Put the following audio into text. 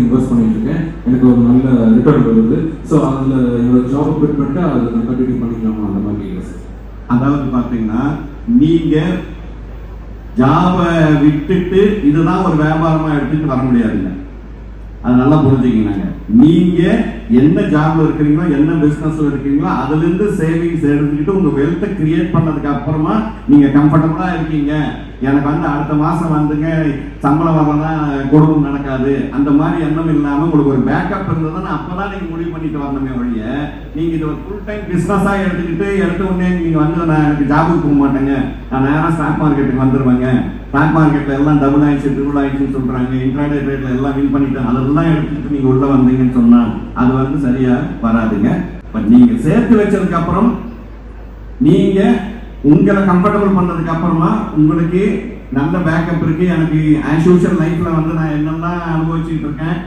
Invest பண்ணிட்டு இருக்கேன், எனக்கு ஒரு நல்ல ரிட்டர்ன் வருது. ஸோ அதில் என்னோட ஜாப் குவிட் பண்ணிட்டு அதை நான் கண்டினியூ பண்ணிக்கலாமா அந்த மாதிரி கேட்குறேன் சார். அதாவது பார்த்தீங்கன்னா நீங்கள் ஜாபை விட்டுட்டு இதுதான் ஒரு வியாபாரமாக எடுத்துட்டு வர முடியாதுங்க. அது நல்லா புரிஞ்சுக்கினாங்க. நீங்க என்ன ஜாப்ல இருக்கிறீங்களோ, என்ன பிசினஸ்ல இருக்கீங்களோ, அதுல இருந்து சேவிங்ஸ் எடுத்துக்கிட்டு உங்க வெல்த்தை கிரியேட் பண்ணதுக்கு அப்புறமா நீங்க கம்ஃபர்டபுளா இருக்கீங்க. எனக்கு அடுத்த மாசம் சம்பளம் வரலாம், குடும்பம் நடக்காது, அந்த மாதிரி எண்ணம் இல்லாம உங்களுக்கு ஒரு பேக்கப் இருந்ததுன்னா அப்பதான் நீங்க முடிவு பண்ணிட்டு வரணுமே ஒழிய, நீங்க இது ஒரு ஃபுல் டைம் பிசினஸா எடுத்த உடனே நீங்க நான் எனக்கு ஜாபுக்கு போக மாட்டேங்க, நான் நேரம் ஸ்டாக் மார்க்கெட்டுக்கு வந்துருவேங்க, ஸ்டாக் மார்க்கெட்ல எல்லாம் டபுள் ஆயிடுச்சு ட்ரிபிள் ஆயிடுச்சுன்னு சொல்றாங்க, இன்ட்ராடே ட்ரேட்ல எல்லாம் வின் பண்ணிட்டேன், அதெல்லாம் எடுத்துட்டு நீங்க உள்ள வந்தீங்கன்னு சொன்னா அது சரியா வராதுங்க. பட் நீங்க சேர்த்து வச்சதுக்கு அப்புறம் நீங்க உங்களை கம்ஃபர்டபுள் பண்ணதுக்கு அப்புறமா உங்களுக்கு நல்ல பேக்கப் இருக்கு. எனக்கு ஆஸ் யூஷுவல் லைஃப்ல நான் என்னெல்லாம் அனுபவிச்சுட்டு இருக்கேன்,